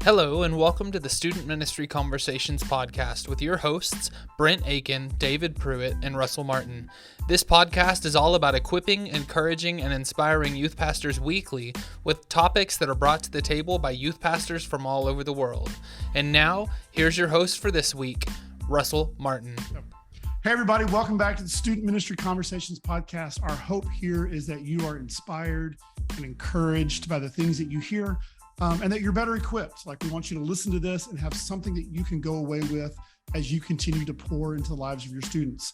Hello, and welcome to the Student Ministry Conversations podcast with your hosts, Brent Aiken, David Pruitt, and Russell Martin. This podcast is all about equipping, encouraging, and inspiring youth pastors weekly with topics that are brought to the table by youth pastors from all over the world. And now, here's your host for this week, Russell Martin. Hey, everybody. Welcome back to the Student Ministry Conversations podcast. Our hope here is that you are inspired and encouraged by the things that you hear. And that you're better equipped. Like, we want you to listen to this and have something that you can go away with as you continue to pour into the lives of your students.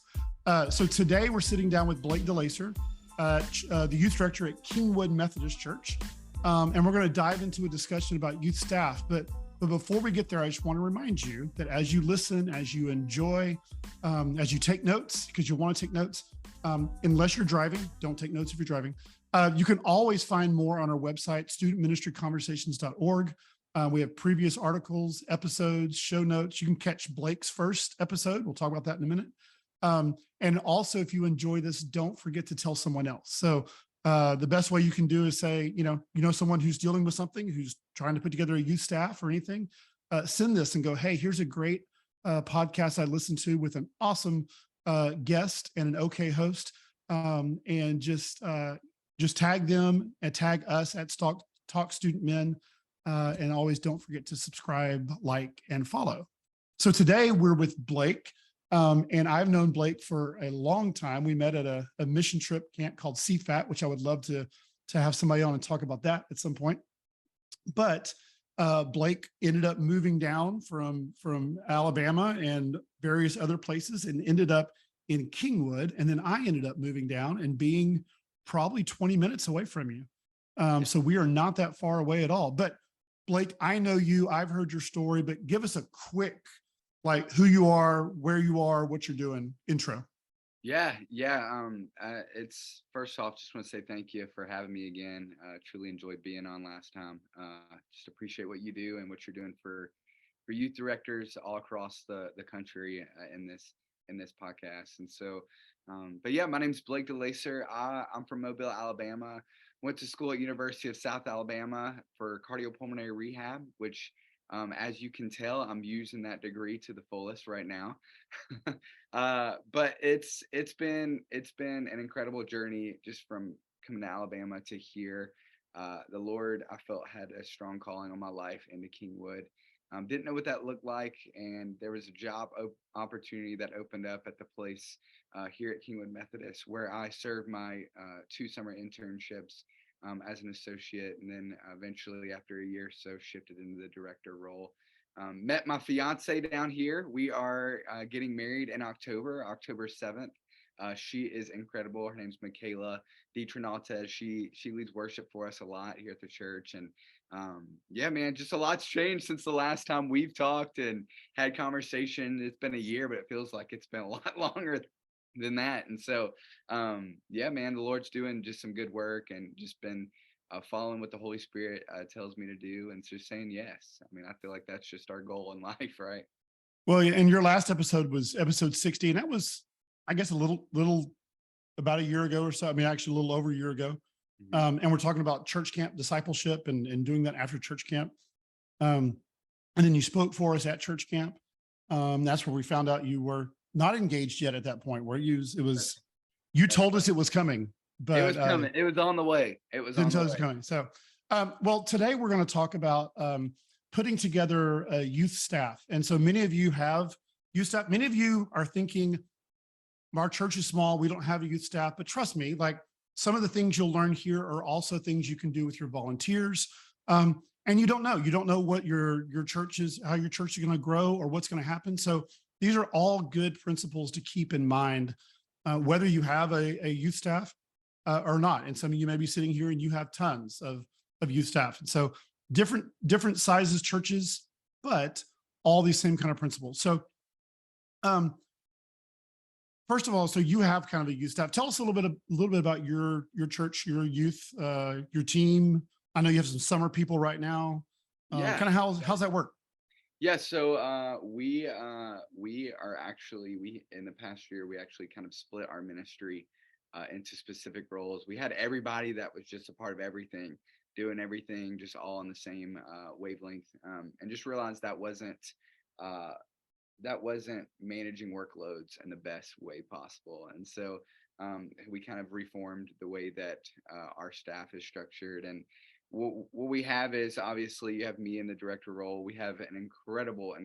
So today we're sitting down with Blake Dellacer, the youth director at Kingwood Methodist Church. And we're going to dive into a discussion about youth staff. But before we get there, I just want to remind you that as you listen, as you enjoy, as you take notes, because you want to take notes, unless you're driving, don't take notes if you're driving. You can always find more on our website, studentministryconversations.org. We have previous articles, episodes, show notes. You can catch Blake's first episode. We'll talk about that in a minute. And also, if you enjoy this, don't forget to tell someone else. So the best way you can do is say, you know someone who's dealing with something, who's trying to put together a youth staff or anything, send this and go, hey, here's a great podcast I listened to with an awesome guest and an okay host. And just tag them and tag us at Talk Student Men. And always don't forget to subscribe, like, and follow. So today we're with Blake. And I've known Blake for a long time. We met at a mission trip camp called CFAT, which I would love to have somebody on and talk about that at some point. But Blake ended up moving down from Alabama and various other places and ended up in Kingwood. And then I ended up moving down and being probably 20 minutes away from you. So we are not that far away at all. But Blake, I know you, I've heard your story, but give us a quick, like, who you are, where you are, what you're doing, intro. Yeah. It's first off, just want to say thank you for having me again. Truly enjoyed being on last time. Just appreciate what you do and what you're doing for youth directors all across the country in this podcast. And so, but yeah, my name's Blake Dellacer. I'm from Mobile, Alabama. Went to school at University of South Alabama for cardiopulmonary rehab, which, as you can tell, I'm using that degree to the fullest right now. But it's been an incredible journey just from coming to Alabama to here. The Lord, I felt, had a strong calling on my life into Kingwood. Didn't know what that looked like, and there was a job opportunity that opened up at the place here at Kingwood Methodist, where I served my 2 summer internships as an associate, and then eventually, after a year or so, shifted into the director role. Met my fiance down here. We are getting married in October 7th. She is incredible. Her name's Michaela DiTrinaltes. She leads worship for us a lot here at the church. And yeah, man, just a lot's changed since the last time we've talked and had conversation. It's been a year, but it feels like it's been a lot longer than that. And so, yeah, man, the Lord's doing just some good work and just been following what the Holy Spirit tells me to do and just saying yes. I mean, I feel like that's just our goal in life, right? Well, and your last episode was episode 60, and that was, I guess, a little about a year ago or so. I mean, actually a little over a year ago. Mm-hmm. And we're talking about church camp discipleship and doing that after church camp. And then you spoke for us at church camp. That's where we found out you were not engaged yet at that point. You told us it was coming, but it was coming. It was on the way. It was coming. So, well, today we're going to talk about putting together a youth staff. And so many of you have youth staff. Many of you are thinking, our church is small, we don't have a youth staff, but trust me, like, some of the things you'll learn here are also things you can do with your volunteers. And you don't know what your church is, how your church is going to grow or what's going to happen. So these are all good principles to keep in mind, whether you have a youth staff or not. And some of you may be sitting here and you have tons of youth staff. And so different sizes churches, but all these same kind of principles. So first of all, so you have kind of a youth staff. Tell us a little bit about your church, your youth, your team. I know you have some summer people right now. Yeah. Kind of how's that work? Yeah, so we are actually, in the past year, we actually kind of split our ministry into specific roles. We had everybody that was just a part of everything doing everything just all on the same wavelength, and just realized uh, that wasn't managing workloads in the best way possible. And so we kind of reformed the way that our staff is structured. And what we have is, obviously, you have me in the director role. We have an incredible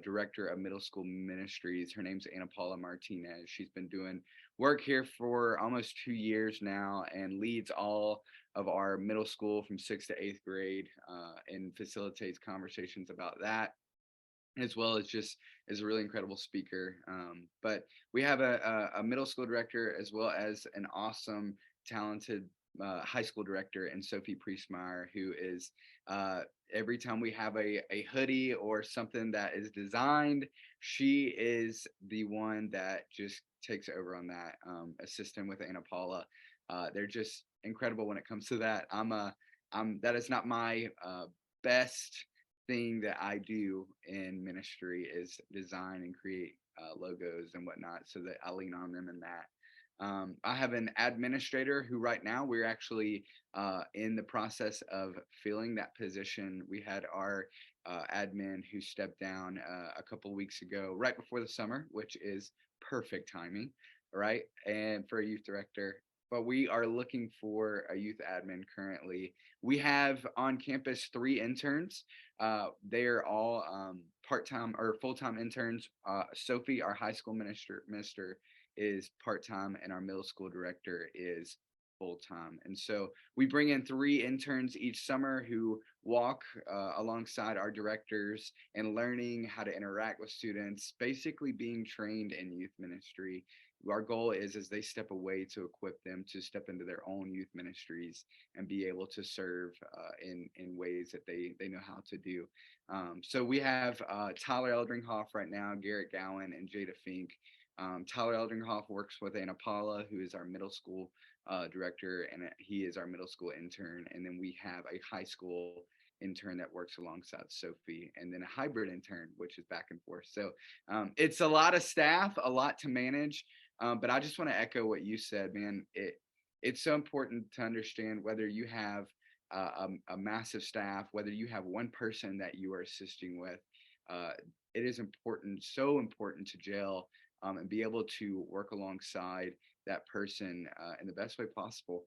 director of middle school ministries. Her name's Anna Paula Martinez. She's been doing work here for almost 2 years now and leads all of our middle school from 6th to 8th grade, and facilitates conversations about that, as well as just is a really incredible speaker. But we have a middle school director, as well as an awesome, talented high school director, and Sophie Priestmeyer, who is, every time we have a hoodie or something that is designed, she is the one that just takes over on that, assistant with Anna Paula. They're just incredible when it comes to that. That is not my best thing that I do in ministry, is design and create logos and whatnot, so that I lean on them in that. I have an administrator who right now we're actually in the process of filling that position. We had our admin who stepped down a couple of weeks ago, right before the summer, which is perfect timing, right? And for a youth director. But we are looking for a youth admin currently. We have on campus 3 interns. They are all part-time or full-time interns. Sophie, our high school minister, is part-time, and our middle school director is full-time. And so we bring in 3 interns each summer who walk alongside our directors and learning how to interact with students, basically being trained in youth ministry. Our goal is, as they step away, to equip them to step into their own youth ministries and be able to serve in ways that they know how to do. So we have Tyler Eldringhoff right now, Garrett Gowan, and Jada Fink. Tyler Eldringhoff works with Anna Paula, who is our middle school director, and he is our middle school intern. And then we have a high school intern that works alongside Sophie, and then a hybrid intern, which is back and forth. So it's a lot of staff, a lot to manage. But I just want to echo what you said, man. It's so important to understand, whether you have a massive staff, whether you have one person that you are assisting with, it is important, so important, to gel and be able to work alongside that person in the best way possible,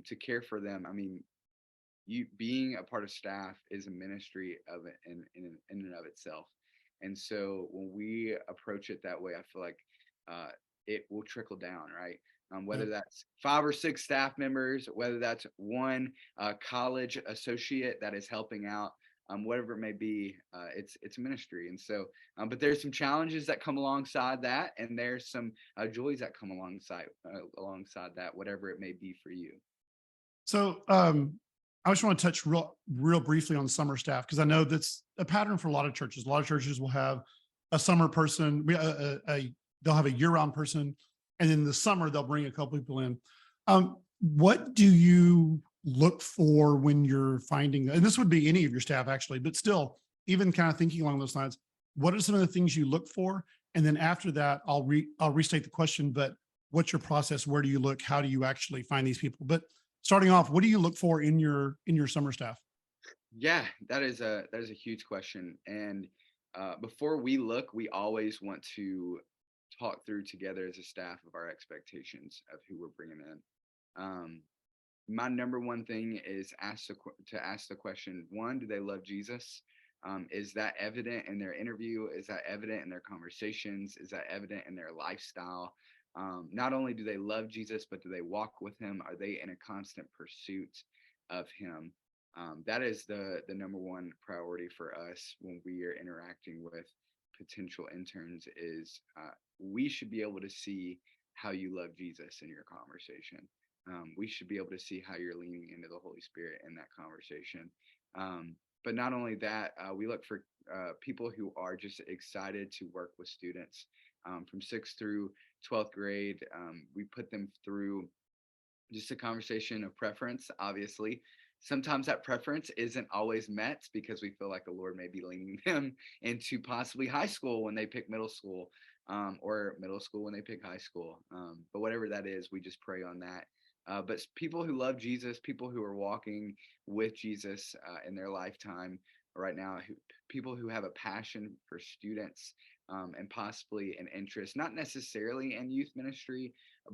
to care for them. I mean, you being a part of staff is a ministry of it in and of itself. And so when we approach it that way, I feel like it will trickle down, right? Whether that's 5 or 6 staff members, whether that's one college associate that is helping out, whatever it may be, it's ministry. And so, but there's some challenges that come alongside that, and there's some joys that come alongside that, whatever it may be for you. So I just want to touch real briefly on summer staff, because I know that's a pattern for a lot of churches. A lot of churches will have a summer person, they'll have a year-round person, and in the summer they'll bring a couple people in. What do you look for when you're finding, and this would be any of your staff actually, but still, even kind of thinking along those lines, what are some of the things you look for? And then after that, I'll restate the question, but what's your process? Where do you look? How do you actually find these people? But starting off, what do you look for in your summer staff? Yeah, that is a huge question. And before we look, we always want to talk through together as a staff of our expectations of who we're bringing in. My number one thing is to ask the question: one, do they love Jesus? Is that evident in their interview? Is that evident in their conversations? Is that evident in their lifestyle? Not only do they love Jesus, but do they walk with him? Are they in a constant pursuit of him? That is the number one priority for us when we are interacting with potential interns, is we should be able to see how you love Jesus in your conversation. We should be able to see how you're leaning into the Holy Spirit in that conversation. But not only that, we look for people who are just excited to work with students from 6th through 12th grade. We put them through just a conversation of preference, obviously. Sometimes that preference isn't always met because we feel like the Lord may be leaning them into possibly high school when they pick middle school, or middle school when they pick high school. But whatever that is, we just pray on that. but people who love Jesus, people who are walking with Jesus in their lifetime right now, people who have a passion for students, and possibly an interest, not necessarily in youth ministry,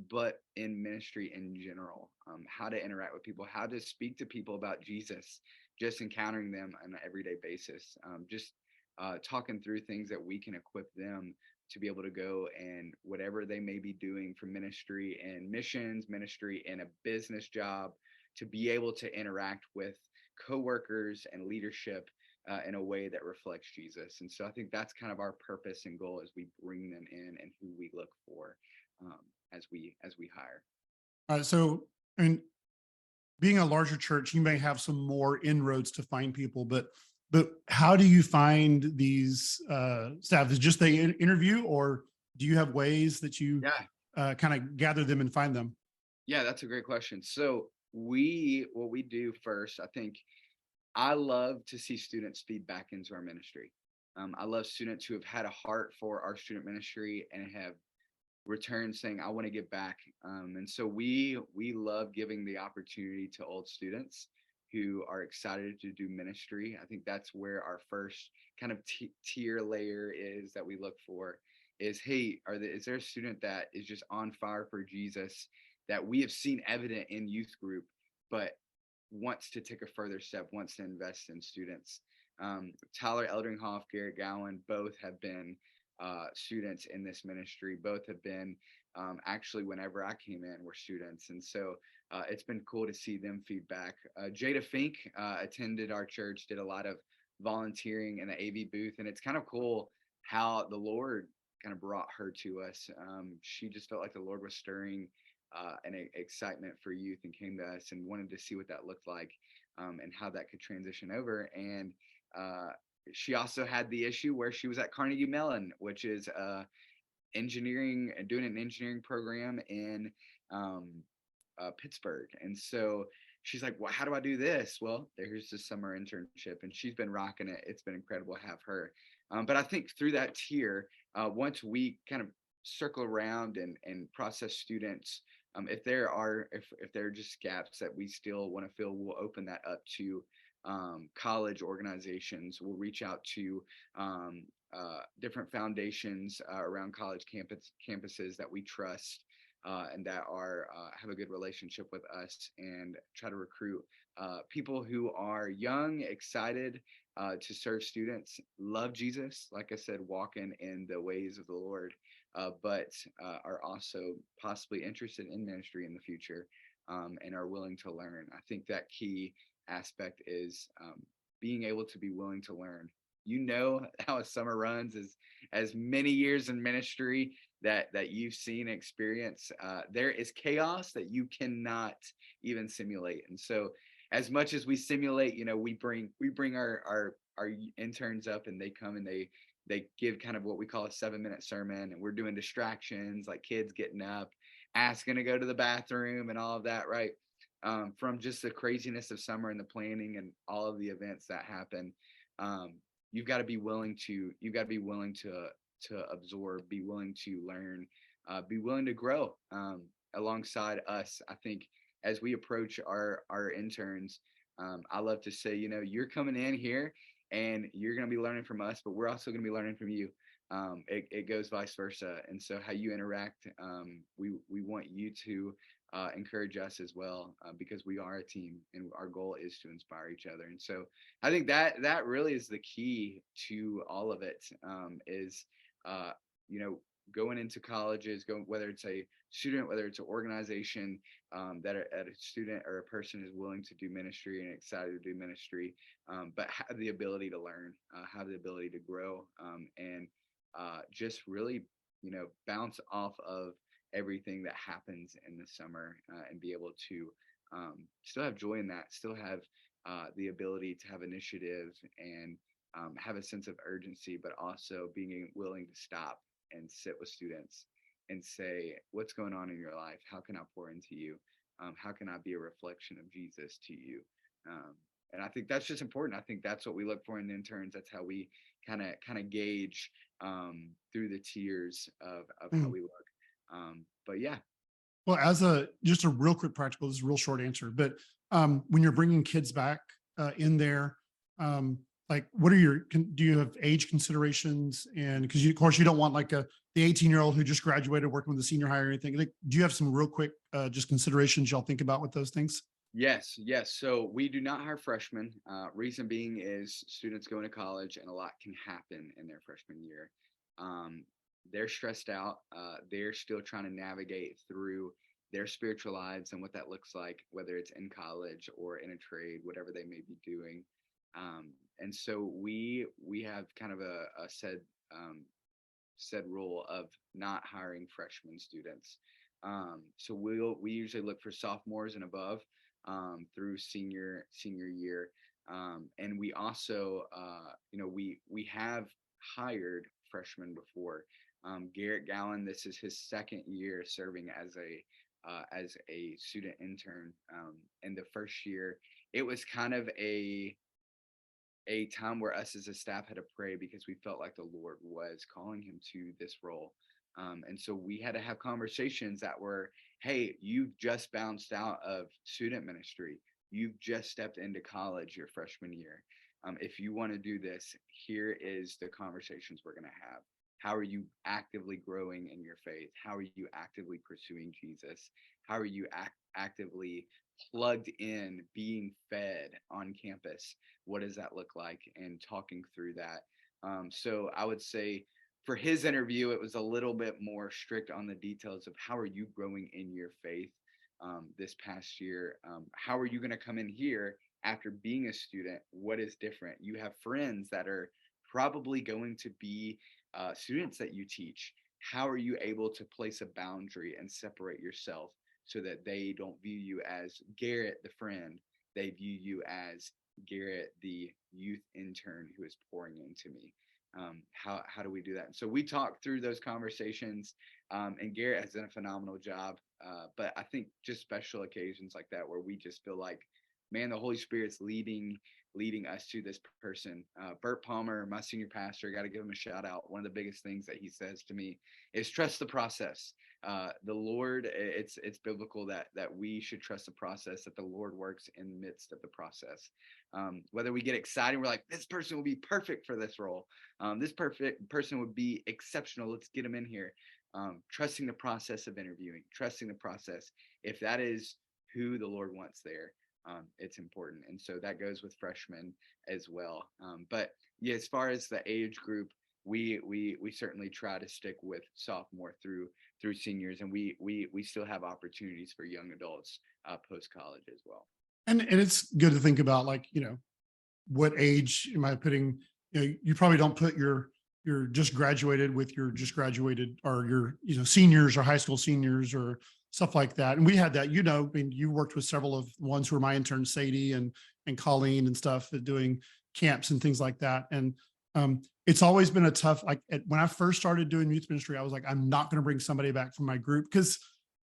but in ministry in general. How to interact with people, how to speak to people about Jesus, just encountering them on an everyday basis, just talking through things that we can equip them to be able to go and whatever they may be doing for ministry and missions, ministry and a business job, to be able to interact with coworkers and leadership in a way that reflects Jesus. And so I think that's kind of our purpose and goal as we bring them in and who we look for, as we hire. So, I mean, being a larger church, you may have some more inroads to find people, but how do you find these staff? Is it just they interview, or do you have ways that you kind of gather them and find them? Yeah, that's a great question. So what we do first, I think I love to see students feed back into our ministry. I love students who have had a heart for our student ministry and have returned saying, "I want to give back." And so we love giving the opportunity to old students who are excited to do ministry. I think that's where our first kind of tier layer is that we look for is, hey, is there a student that is just on fire for Jesus that we have seen evident in youth group, but wants to take a further step, wants to invest in students. Tyler Eldringhoff, Garrett Gowan, both have been students in this ministry. Both have been actually whenever I came in were students. And so it's been cool to see them feedback. Jada Fink attended our church, did a lot of volunteering in the AV booth. And it's kind of cool how the Lord kind of brought her to us. She just felt like the Lord was stirring an excitement for youth and came to us and wanted to see what that looked like, and how that could transition over. And she also had the issue where she was at Carnegie Mellon, which is doing an engineering program in Pittsburgh. And so she's like, well, how do I do this? Well, there's the summer internship, and she's been rocking it. It's been incredible to have her. But I think through that tier, once we kind of circle around and process students, if there are just gaps that we still want to fill, we'll open that up to college organizations. We'll reach out to different foundations around college campuses that we trust, and that are have a good relationship with us, and try to recruit people who are young, excited to serve students, love Jesus, like I said, walking in the ways of the Lord, but are also possibly interested in ministry in the future, and are willing to learn. I think that key aspect is being able to be willing to learn. You know how a summer runs, as many years in ministry that you've seen and experienced. There is chaos that you cannot even simulate. And so as much as we simulate, we bring our interns up, and they come and they give kind of what we call a 7-minute sermon, and we're doing distractions like kids getting up, asking to go to the bathroom and all of that, right? From just the craziness of summer and the planning and all of the events that happen. You've got to be willing to absorb, be willing to learn, be willing to grow alongside us. I think as we approach our interns, I love to say, you're coming in here and you're going to be learning from us, but we're also going to be learning from you. It goes vice versa. And so how you interact, we want you to encourage us as well, because we are a team and our goal is to inspire each other. And so I think that really is the key to all of it, is going into colleges, whether it's a student, whether it's an organization, that a student or a person is willing to do ministry and excited to do ministry, but have the ability to learn, have the ability to grow, and just really bounce off of everything that happens in the summer, and be able to still have joy in that, still have the ability to have initiative and have a sense of urgency, but also being willing to stop and sit with students and say, what's going on in your life? How can I pour into you? How can I be a reflection of Jesus to you? And I think that's just important. I think that's what we look for in interns. That's how we kind of gauge through the tiers of how we look. But yeah. Well, just a real quick practical, this is a real short answer, but when you're bringing kids back in there, like what are do you have age considerations? And because of course you don't want like the 18-year-old who just graduated working with the senior high or anything. Like, do you have some real quick just considerations y'all think about with those things? Yes, yes. So we do not hire freshmen. Reason being is students go into college and a lot can happen in their freshman year. Um, they're stressed out. They're still trying to navigate through their spiritual lives and what that looks like, whether it's in college or in a trade, whatever they may be doing. And so we have kind of a said rule of not hiring freshman students. So we usually look for sophomores and above through senior year, and we also we have hired freshmen before. Garrett Gowan, this is his second year serving as a student intern. In the first year, it was kind of a time where us as a staff had to pray because we felt like the Lord was calling him to this role. And so we had to have conversations that were, hey, you've just bounced out of student ministry. You've just stepped into college your freshman year. If you want to do this, here is the conversations we're going to have. How are you actively growing in your faith? How are you actively pursuing Jesus? How are you actively plugged in, being fed on campus? What does that look like? And talking through that. So I would say for his interview, it was a little bit more strict on the details of how are you growing in your faith this past year? How are you going to come in here after being a student? What is different? You have friends that are probably going to be students that you teach. How are you able to place a boundary and separate yourself so that they don't view you as Garrett, the friend? They view you as Garrett, the youth intern who is pouring into me. How do we do that? And so we talked through those conversations, and Garrett has done a phenomenal job. But I think just special occasions like that where we just feel like, man, the Holy Spirit's leading us to this person. Bert Palmer, my senior pastor, got to give him a shout out. One of the biggest things that he says to me is trust the process. The Lord, it's biblical that we should trust the process, that the Lord works in the midst of the process. Whether we get excited, we're like, this person will be perfect for this role. This perfect person would be exceptional. Let's get him in here. Trusting the process of interviewing, trusting the process. If that is who the Lord wants there, it's important. And so that goes with freshmen as well. But yeah, as far as the age group, we certainly try to stick with sophomore through seniors, and we still have opportunities for young adults post college as well. And it's good to think about, like, what age am I putting? You probably don't put your just graduated with your just graduated, or your seniors or high school seniors or stuff like that. And we had that, I mean, you worked with several of the ones who were my interns, Sadie and Colleen and stuff, doing camps and things like that. And it's always been a tough, like when I first started doing youth ministry, I was like, I'm not going to bring somebody back from my group, because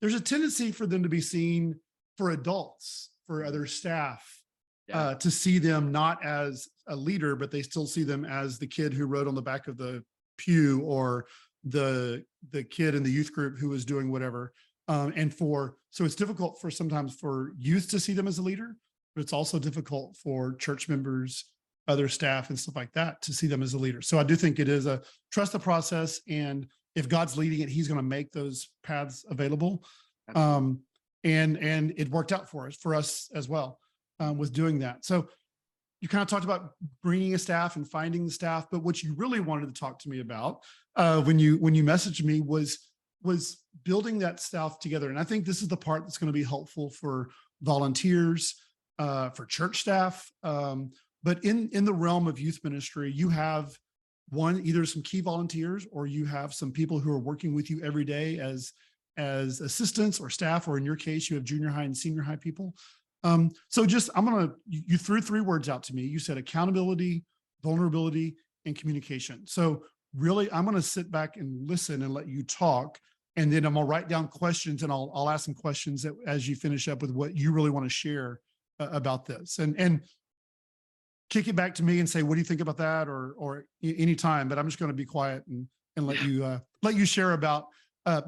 there's a tendency for them to be seen, for adults, for other staff, to see them not as a leader, but they still see them as the kid who rode on the back of the pew, or the kid in the youth group who was doing whatever. So it's difficult sometimes for youth to see them as a leader, but it's also difficult for church members, other staff and stuff like that to see them as a leader. So I do think it is a trust the process. And if God's leading it, he's going to make those paths available. And it worked out for us as well with doing that. So you kind of talked about bringing a staff and finding the staff, but what you really wanted to talk to me about when you messaged me was building that staff together. And I think this is the part that's going to be helpful for volunteers, for church staff. But in the realm of youth ministry, you have either some key volunteers, or you have some people who are working with you every day as assistants or staff, or in your case, you have junior high and senior high people. So you threw 3 words out to me. You said accountability, vulnerability, and communication. So really, I'm going to sit back and listen and let you talk. And then I'm going to write down questions, and I'll ask some questions as you finish up with what you really want to share about this, and kick it back to me and say, what do you think about that? Or any time, but I'm just going to be quiet and let you share about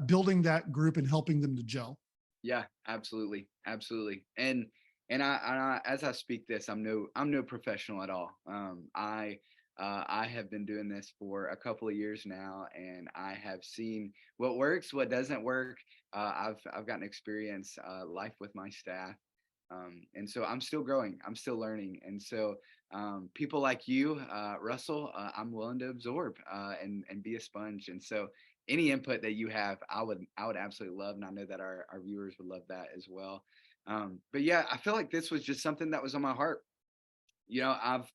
building that group and helping them to gel. Yeah, absolutely, absolutely. And as I speak this, I'm no professional at all. I have been doing this for a couple of years now, and I have seen what works, what doesn't work. I've gotten experience life with my staff, and so I'm still growing. I'm still learning, and so people like you, Russell, I'm willing to absorb and be a sponge. And so any input that you have, I would absolutely love, and I know that our viewers would love that as well. But yeah, I feel like this was just something that was on my heart. I've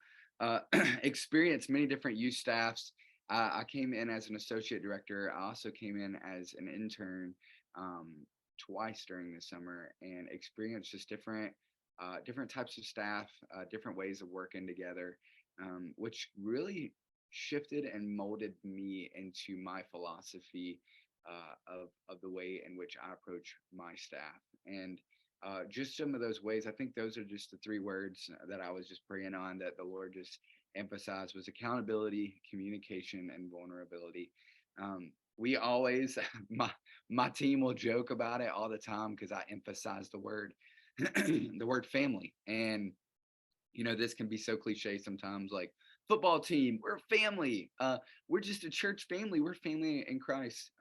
experienced many different youth staffs. I came in as an associate director. I also came in as an intern um, twice during the summer and experienced just different types of staff, different ways of working together, which really shifted and molded me into my philosophy of the way in which I approach my staff. And just some of those ways, I think those are just the three words that I was just praying on, that the Lord just emphasized, was accountability, communication, and vulnerability. We always, my team will joke about it all the time because I emphasize the word the word family. And this can be so cliche sometimes, like football team, we're family, we're just a church family, we're family in Christ.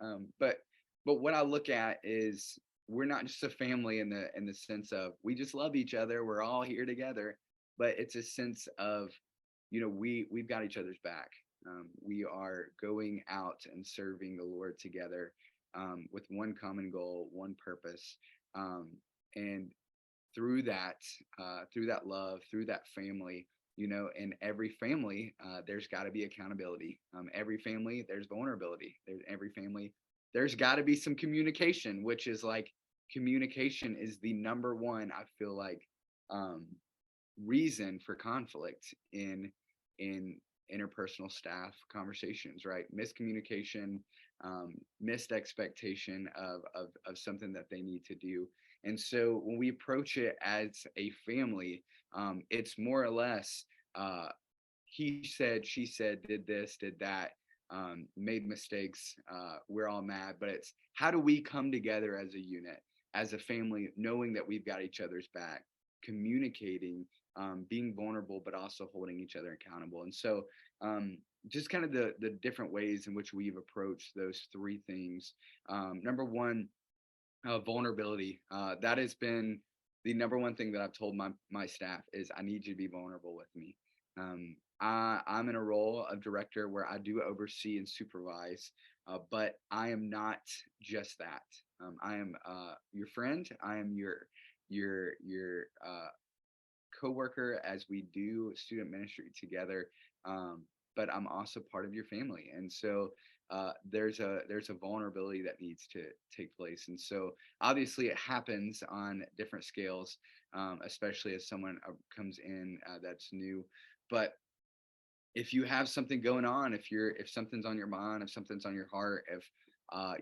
But what I look at is, we're not just a family in the sense of we just love each other, we're all here together, but it's a sense of, we've got each other's back. We are going out and serving the Lord together, with one common goal, one purpose. And through that love, through that family, in every family, there's got to be accountability. Every family, there's vulnerability. Every family, there's got to be some communication, which is like, communication is the number one, I feel like, um, reason for conflict in interpersonal staff conversations, right? Miscommunication, missed expectation of something that they need to do. And so when we approach it as a family, it's more or less, he said, she said, did this, did that, made mistakes, we're all mad. But it's, how do we come together as a unit, as a family, knowing that we've got each other's back, communicating, being vulnerable, but also holding each other accountable. And so, just kind of the different ways in which we've approached those three things. Number one, vulnerability. That has been the number one thing that I've told my staff is, I need you to be vulnerable with me. I'm in a role of director where I do oversee and supervise, but I am not just that. I am your friend. I am your coworker as we do student ministry together. But I'm also part of your family, and so there's a vulnerability that needs to take place. And so obviously it happens on different scales, especially as someone comes in that's new. But if you have something going on, if something's on your mind, if something's on your heart, if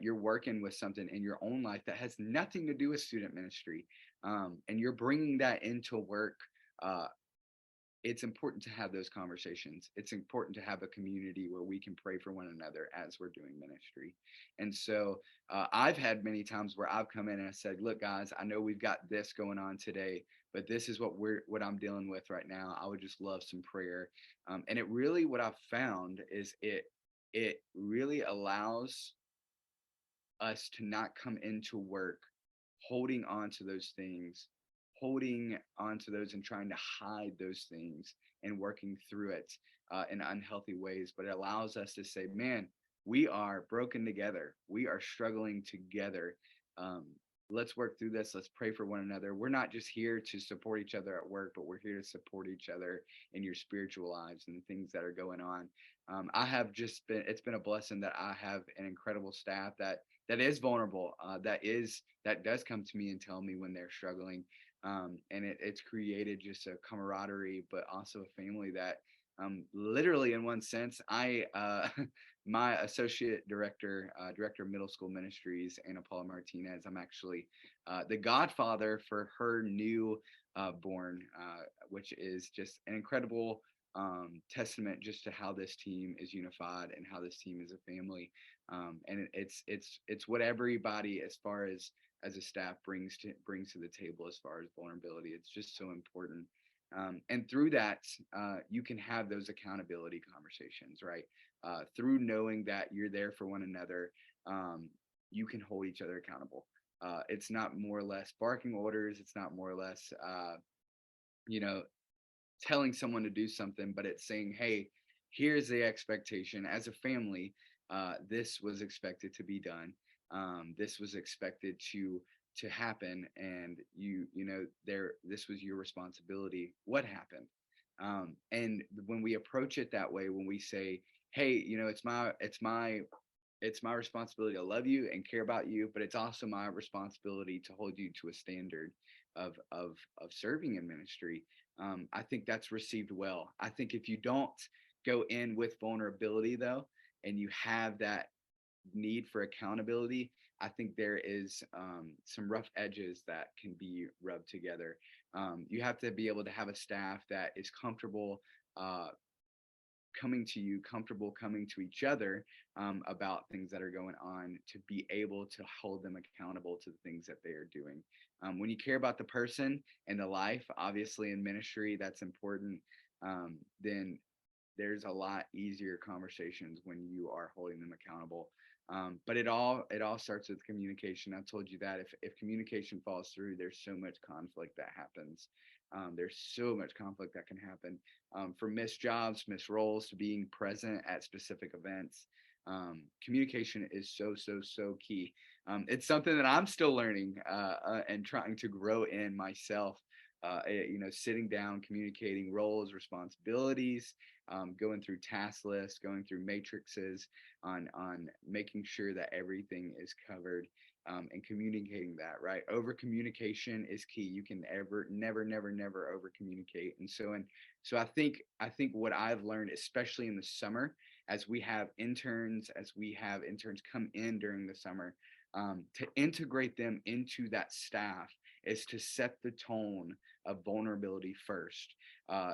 you're working with something in your own life that has nothing to do with student ministry, and you're bringing that into work, uh, it's important to have those conversations. It's important to have a community where we can pray for one another as we're doing ministry. And so I've had many times where I've come in and I said, look, guys, I know we've got this going on today, but this is what I'm dealing with right now. I would just love some prayer. And it really, what I've found is, it really allows us to not come into work holding on to those things, holding on to those and trying to hide those things and working through it in unhealthy ways. But it allows us to say, man, we are broken together. We are struggling together. Um, let's work through this. Let's pray for one another. We're not just here to support each other at work, but we're here to support each other in your spiritual lives and the things that are going on. It's been a blessing that I have an incredible staff that is vulnerable, that does come to me and tell me when they're struggling. And it's created just a camaraderie, but also a family that, literally in one sense, my associate director, director of middle school ministries, Anna Paula Martinez, I'm actually the godfather for her new born, which is just an incredible testament just to how this team is unified and how this team is a family. And it's what everybody, as far as a staff, brings to the table as far as vulnerability. It's just so important. And through that, you can have those accountability conversations, right? Through knowing that you're there for one another, you can hold each other accountable. It's not more or less barking orders. It's not more or less, you know, telling someone to do something, but it's saying, hey, here's the expectation as a family. This was expected to be done. This was expected to happen, and this was your responsibility. What happened? And when we approach it that way, when we say, hey, it's my responsibility to love you and care about you, but it's also my responsibility to hold you to a standard of serving in ministry. I think that's received well. I think if you don't go in with vulnerability though, and you have that need for accountability, I think there is some rough edges that can be rubbed together. You have to be able to have a staff that is comfortable coming to you, comfortable coming to each other about things that are going on, to be able to hold them accountable to the things that they are doing. When you care about the person and the life, obviously in ministry, that's important. Then there's a lot easier conversations when you are holding them accountable. But it all starts with communication. I told you that if communication falls through, there's so much conflict that happens. There's so much conflict that can happen, from missed jobs, missed roles, to being present at specific events. Communication is so key. It's something that I'm still learning and trying to grow in myself. Sitting down, communicating roles, responsibilities, going through task lists, going through matrices on making sure that everything is covered, and communicating that, right. Over communication is key. You can never over communicate. And so I think what I've learned, especially in the summer, as we have interns come in during the summer, to integrate them into that staff, is to set the tone of vulnerability first.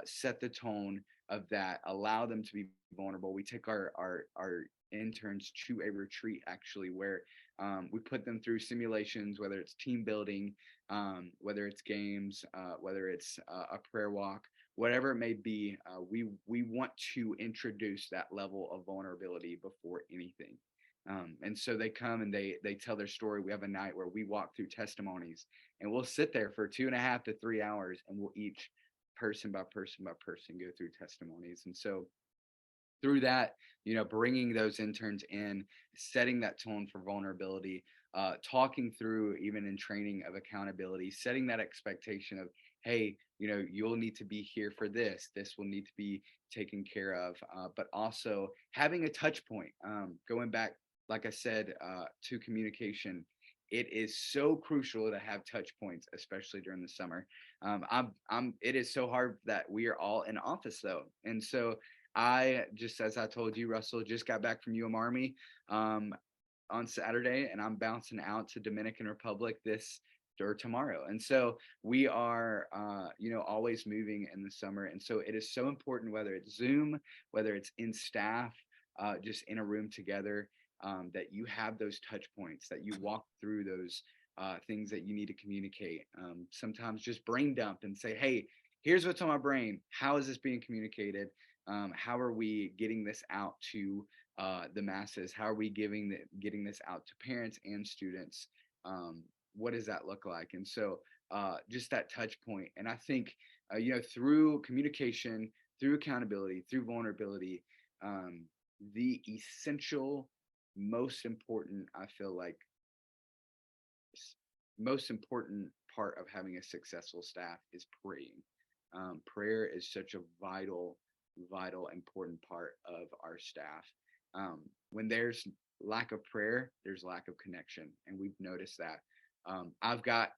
Set the tone of that, allow them to be vulnerable. We take our interns to a retreat, actually, where we put them through simulations, whether it's team building, whether it's games, whether it's a prayer walk, whatever it may be. We want to introduce that level of vulnerability before anything. And so they come and they tell their story. We have a night where we walk through testimonies, and we'll sit there for 2.5 to 3 hours, and we'll each, person by person by person, go through testimonies. And so through that, bringing those interns in, setting that tone for vulnerability, talking through, even in training, of accountability, setting that expectation of, hey, you'll need to be here for this. This will need to be taken care of. But also having a touch point, going back, like I said, to communication. It is so crucial to have touch points, especially during the summer. It is so hard that we are all in office though. And so I, just as I told you, Russell, just got back from Army on Saturday, and I'm bouncing out to Dominican Republic this or tomorrow. And so we are, always moving in the summer. And so it is so important, whether it's Zoom, whether it's in staff, just in a room together, that you have those touch points, that you walk through those things that you need to communicate. Sometimes just brain dump and say, hey, here's what's on my brain. How is this being communicated? How are we getting this out to the masses? How are we getting this out to parents and students? What does that look like? And so just that touch point. And I think, through communication, through accountability, through vulnerability, the essential, most important, I feel like, most important part of having a successful staff is praying. Prayer is such a vital, important part of our staff. When there's lack of prayer, there's lack of connection, and we've noticed that. I've got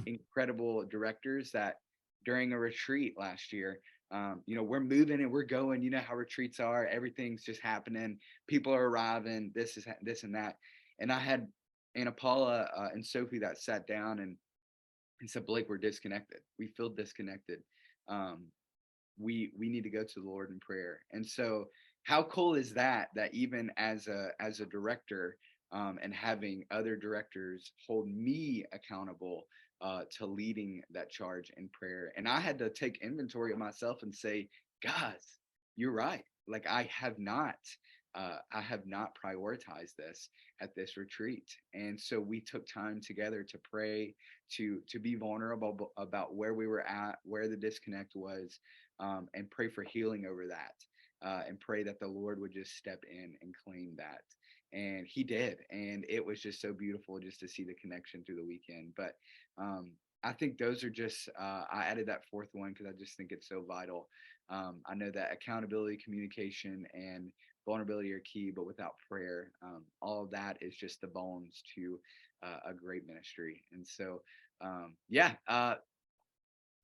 incredible directors that during a retreat last year, we're moving and we're going. You know how retreats are; everything's just happening. People are arriving. This and that. And I had Anna Paula and Sophie that sat down and said, Blake, we're disconnected. We feel disconnected. we need to go to the Lord in prayer. And so how cool is that, that even as a director, and having other directors hold me accountable to leading that charge in prayer. And I had to take inventory of myself and say, guys, you're right. Like I have not prioritized this at this retreat. And so we took time together to pray, to be vulnerable about where we were at, where the disconnect was, and pray for healing over that, and pray that the Lord would just step in and claim that. And he did. And it was just so beautiful just to see the connection through the weekend. But I think those are just, I added that fourth one because I just think it's so vital. I know that accountability, communication, and vulnerability are key, but without prayer, all of that is just the bones to a great ministry. And so, yeah, there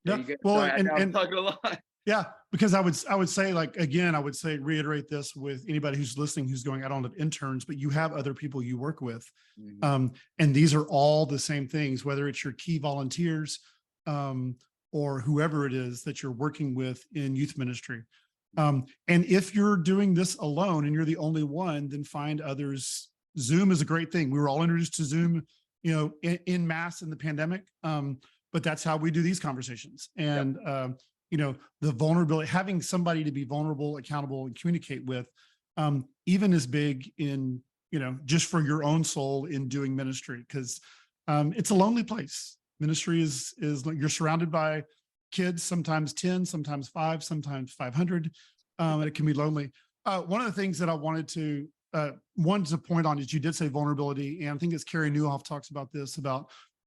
Yeah. you go. Well, Sorry, I know I'm talking a lot. yeah, because I would say, like, again, I would say reiterate this with anybody who's listening, who's going, I don't have interns, but you have other people you work with. Mm-hmm. And these are all the same things, whether it's your key volunteers, or whoever it is that you're working with in youth ministry. And if you're doing this alone and you're the only one, then find others. Zoom is a great thing. We were all introduced to Zoom, in mass in the pandemic. But that's how we do these conversations. And, the vulnerability, having somebody to be vulnerable, accountable, and communicate with, even is big in, just for your own soul in doing ministry, because it's a lonely place. Ministry is you're surrounded by kids, sometimes 10, sometimes 5, sometimes 500, and it can be lonely. One of the things that I wanted to point on is you did say vulnerability, and I think it's Carrie Newhoff talks about this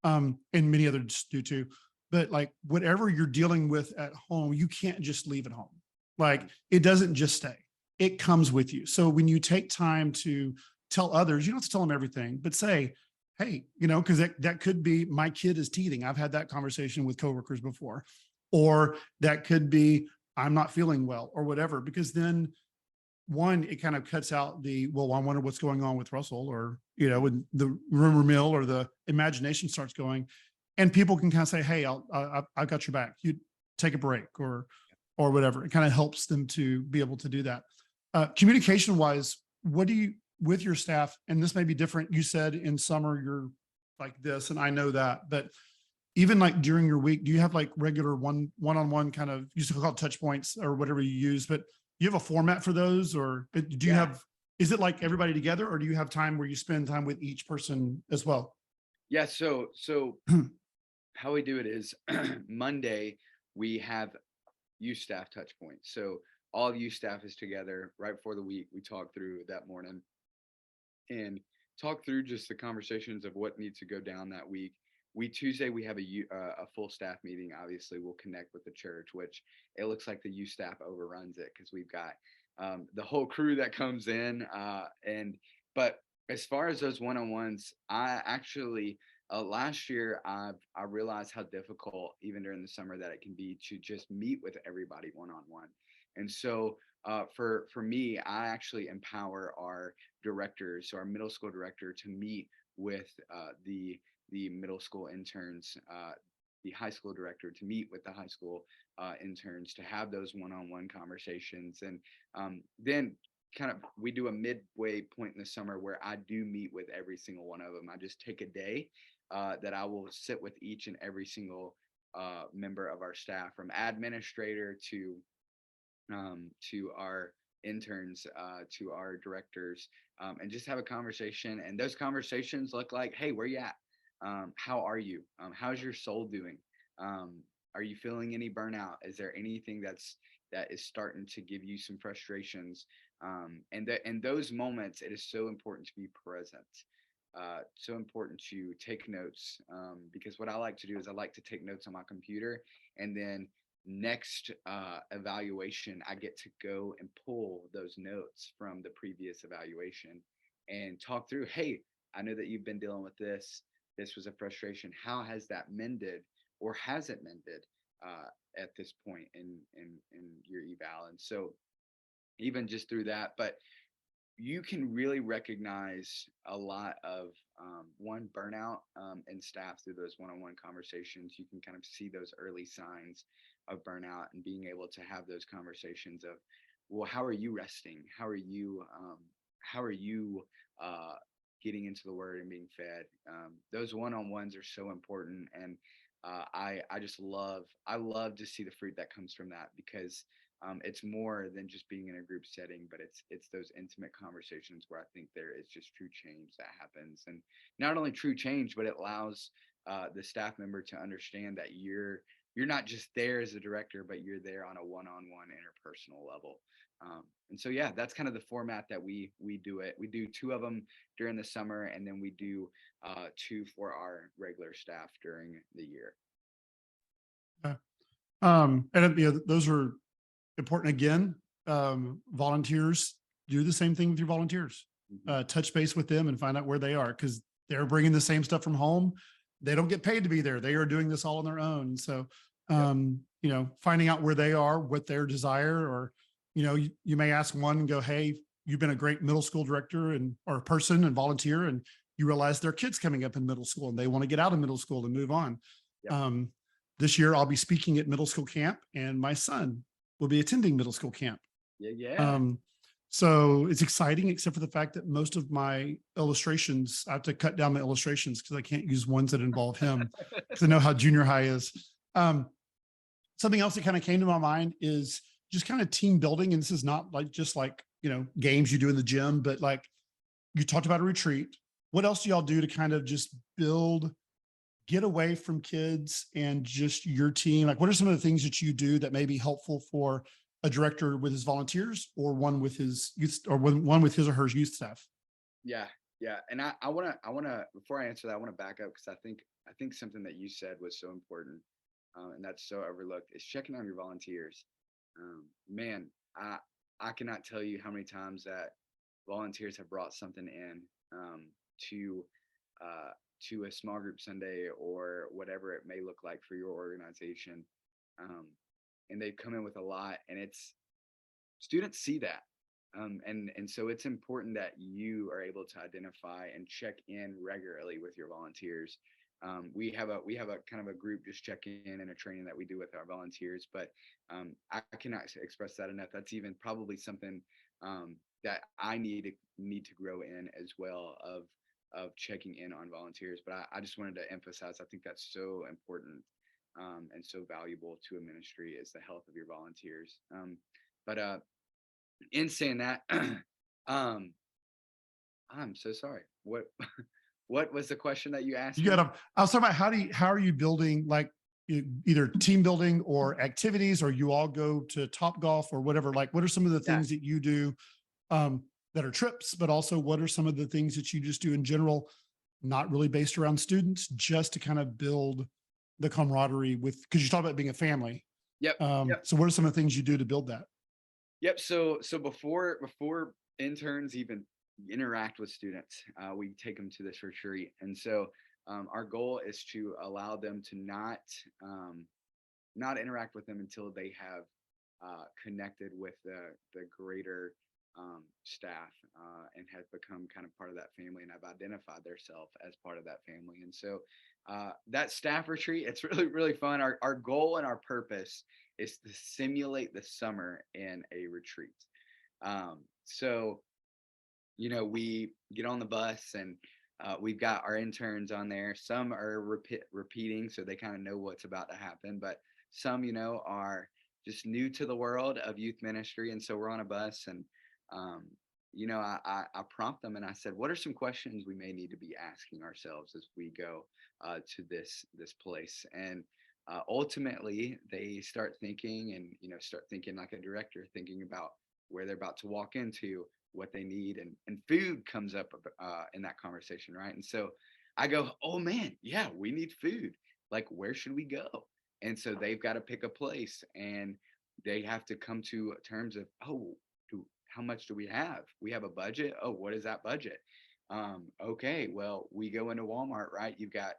and many others do too. But like whatever you're dealing with at home, you can't just leave it home. Like it doesn't just stay, it comes with you. So when you take time to tell others, you don't have to tell them everything, but say, hey, because that could be my kid is teething. I've had that conversation with coworkers before, or that could be I'm not feeling well or whatever, because then one, it kind of cuts out I wonder what's going on with Russell, or, when the rumor mill or the imagination starts going, and people can kind of say, hey, I've got your back. You take a break or whatever. It kind of helps them to be able to do that. Communication wise, what do you, with your staff, and this may be different. You said in summer, you're like this, and I know that, but even like during your week, do you have like regular one-on-one kind of, you used to call it touch points or whatever you use, but you have a format for those, or do you have, is it like everybody together, or do you have time where you spend time with each person as well? Yeah. So how we do it is Monday, we have youth staff touch points. So all youth staff is together right before the week. We talk through that morning and talk through just the conversations of what needs to go down that week. Tuesday, we have a full staff meeting. Obviously, we'll connect with the church, which it looks like the youth staff overruns it because we've got the whole crew that comes in. But as far as those one-on-ones, I actually last year I realized how difficult even during the summer that it can be to just meet with everybody one-on-one. And so for me, I actually empower our directors, so our middle school director, to meet with the middle school interns, the high school director to meet with the high school interns, to have those one-on-one conversations. And then kind of we do a midway point in the summer where I do meet with every single one of them. I just take a day that I will sit with each and every single member of our staff, from administrator to our interns, to our directors, and just have a conversation. And those conversations look like, hey, where you at? How are you? How's your soul doing? Are you feeling any burnout? Is there anything that is starting to give you some frustrations? And that in those moments, it is so important to be present. So important to take notes, because what I like to do is I like to take notes on my computer, and then next evaluation, I get to go and pull those notes from the previous evaluation and talk through, hey, I know that you've been dealing with this. This was a frustration. How has that mended, or has it mended at this point in your eval? And so even just through that, but you can really recognize a lot of one burnout in staff through those one-on-one conversations. You can kind of see those early signs of burnout and being able to have those conversations of, well, how are you resting? How are you uh, getting into the word and being fed? Those one-on-ones are so important, and I just I love to see the fruit that comes from that, because it's more than just being in a group setting, but it's those intimate conversations where I think there is just true change that happens, and not only true change, but it allows the staff member to understand that you're not just there as a director, but you're there on a one-on-one interpersonal level. And so, yeah, that's kind of the format that we do it. We do two of them during the summer, and then we do two for our regular staff during the year. Yeah. And those are important. Again, volunteers, do the same thing with your volunteers. Touch base with them and find out where they are, because they're bringing the same stuff from home. They don't get paid to be there. They are doing this all on their own. So, finding out where they are, what their desire, or, you may ask one and go, hey, you've been a great middle school director or person and volunteer, and you realize their kids coming up in middle school and they want to get out of middle school and move on. Yep. This year I'll be speaking at middle school camp, and my son will be attending middle school camp. Yeah. So it's exciting, except for the fact that most of my illustrations, I have to cut down my illustrations because I can't use ones that involve him, because I know how junior high is. Something else that kind of came to my mind is just kind of team building. And this is not just games you do in the gym, but like you talked about a retreat. What else do y'all do to kind of just get away from kids and just your team? Like, what are some of the things that you do that may be helpful for a director with his volunteers, or one with his youth, or one with his or her youth staff? Yeah. And I want to, before I answer that, I want to back up, because I think something that you said was so important, and that's so overlooked, is checking on your volunteers. Man, I cannot tell you how many times that volunteers have brought something in to a small group Sunday or whatever it may look like for your organization, and they come in with a lot, and students see that, and so it's important that you are able to identify and check in regularly with your volunteers. We have a kind of a group just check-in and a training that we do with our volunteers, but I cannot express that enough. That's even probably something that I need to grow in as well, of checking in on volunteers. But I just wanted to emphasize, I think that's so important and so valuable to a ministry, is the health of your volunteers. But in saying that, I'm so sorry. What was the question that you asked? I was talking about how are you building, like, either team building or activities, or you all go to Top Golf or whatever. Like, what are some of the things that you do that are trips, but also what are some of the things that you just do in general, not really based around students, just to kind of build the camaraderie because you talk about being a family. Yep. So what are some of the things you do to build that? Yep. So before interns even interact with students, we take them to this retreat, and so our goal is to allow them to not interact with them until they have connected with the greater staff and have become kind of part of that family, and have identified themselves as part of that family. And so that staff retreat, it's really, really fun. Our goal and our purpose is to simulate the summer in a retreat. So, we get on the bus, and we've got our interns on there. Some are repeating, so they kind of know what's about to happen, but some, are just new to the world of youth ministry. And so we're on a bus, and I prompt them, and I said, what are some questions we may need to be asking ourselves as we go to this place? And ultimately, they start thinking, and start thinking like a director, thinking about where they're about to walk into, what they need, and food comes up in that conversation, right? And so I go, oh man, yeah, we need food. Like, where should we go? And so they've got to pick a place, and they have to come to terms of, how much do we have? We have a budget. Oh, what is that budget? Okay, well, we go into Walmart, right? You've got,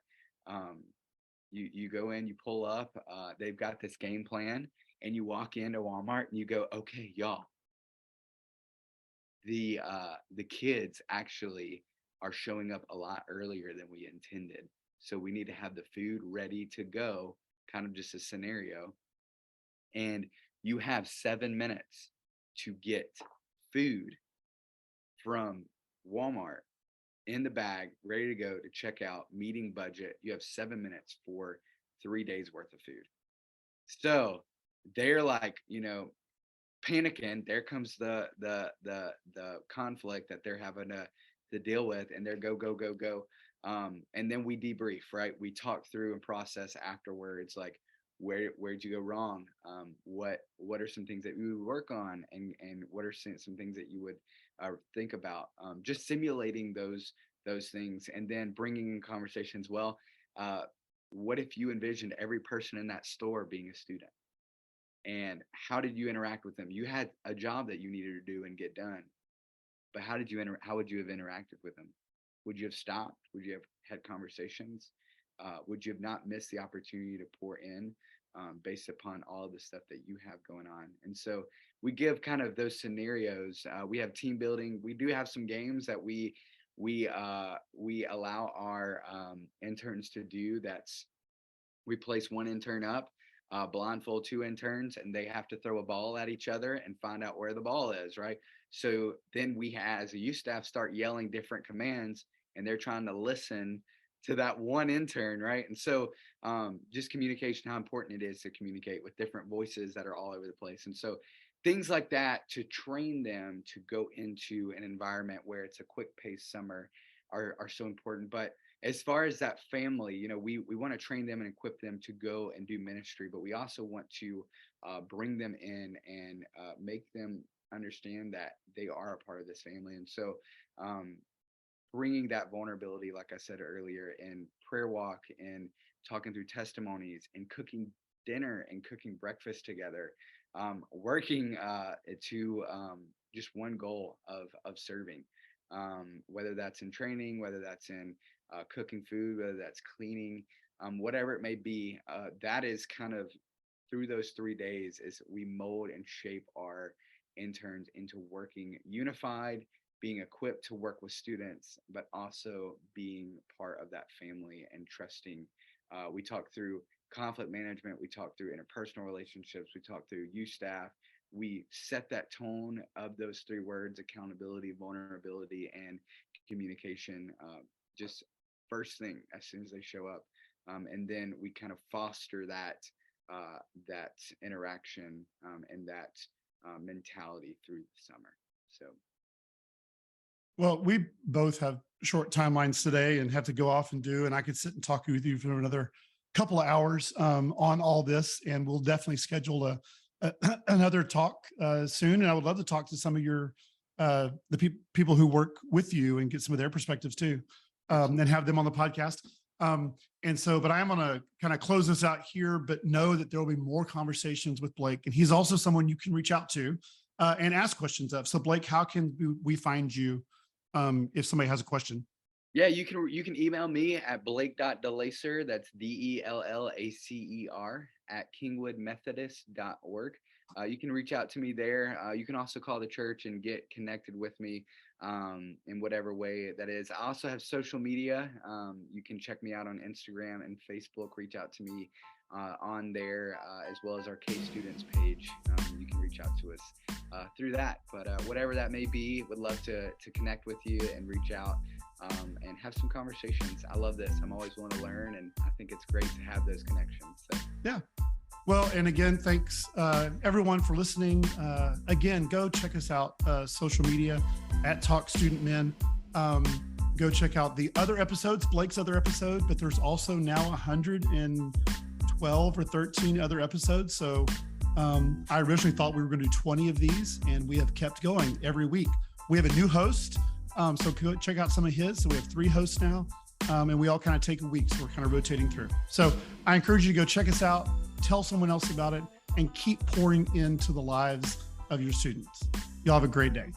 you go in, you pull up, they've got this game plan, and you walk into Walmart and you go, okay, y'all, the kids actually are showing up a lot earlier than we intended. So we need to have the food ready to go, kind of just a scenario. And you have 7 minutes to get food from Walmart in the bag, ready to go to check out, meeting budget. You have 7 minutes for 3 days worth of food. So they're like, panicking. There comes the conflict that they're having to deal with, and they're go. And then we debrief, right? We talk through and process afterwards, like where'd you go wrong? What are some things that you would work on, and what are some things that you would think about? Just simulating those things, and then bringing in conversations. Well, what if you envisioned every person in that store being a student? And how did you interact with them? You had a job that you needed to do and get done, but how would you have interacted with them? Would you have stopped? Would you have had conversations? Would you have not missed the opportunity to pour in based upon all of the stuff that you have going on? And so we give kind of those scenarios. We have team building. We do have some games that we allow our interns to do. We place one intern up, blindfold two interns, and they have to throw a ball at each other and find out where the ball is, right? So then we, as a youth staff, start yelling different commands, and they're trying to listen to that one intern, right? And so just communication, how important it is to communicate with different voices that are all over the place. And so things like that, to train them to go into an environment where it's a quick paced summer, are so important. But as far as that family, we want to train them and equip them to go and do ministry, but we also want to bring them in and make them understand that they are a part of this family. And so bringing that vulnerability, like I said earlier, in prayer walk and talking through testimonies and cooking dinner and cooking breakfast together, working to just one goal of serving, whether that's in training, whether that's in cooking food, whether that's cleaning, whatever it may be. That is kind of through those 3 days is we mold and shape our interns into working unified, being equipped to work with students, but also being part of that family and trusting. We talk through conflict management. We talk through interpersonal relationships. We talk through youth staff. We set that tone of those 3 words: accountability, vulnerability, and communication, just first thing as soon as they show up. And then we kind of foster that interaction and that mentality through the summer. So. Well, we both have short timelines today and have to go off and I could sit and talk with you for another couple of hours on all this, and we'll definitely schedule another talk soon. And I would love to talk to some of your people who work with you and get some of their perspectives too, and have them on the podcast. But I am going to kind of close this out here, but know that there will be more conversations with Blake, and he's also someone you can reach out to and ask questions of. So Blake, how can we find you if somebody has a question? Yeah, you can email me at blake.dellacer, that's DELLACER, at kingwoodmethodist.org. You can reach out to me there. You can also call the church and get connected with me in whatever way that is. I also have social media. You can check me out on Instagram and Facebook. Reach out to me on there, as well as our K Students page. You can reach out to us through that. But whatever that may be, would love to connect with you and reach out and have some conversations. I love this. I'm always willing to learn, and I think it's great to have those connections. So. Yeah. Well, and again, thanks everyone for listening. Again, go check us out, social media at Talk Student Men. Go check out the other episodes, Blake's other episode, but there's also now 112 or 13 other episodes. So I originally thought we were going to do 20 of these, and we have kept going every week. We have a new host, so go check out some of his. So we have 3 hosts now, and we all kind of take a week, so we're kind of rotating through. So I encourage you to go check us out, tell someone else about it, and keep pouring into the lives of your students. Y'all have a great day.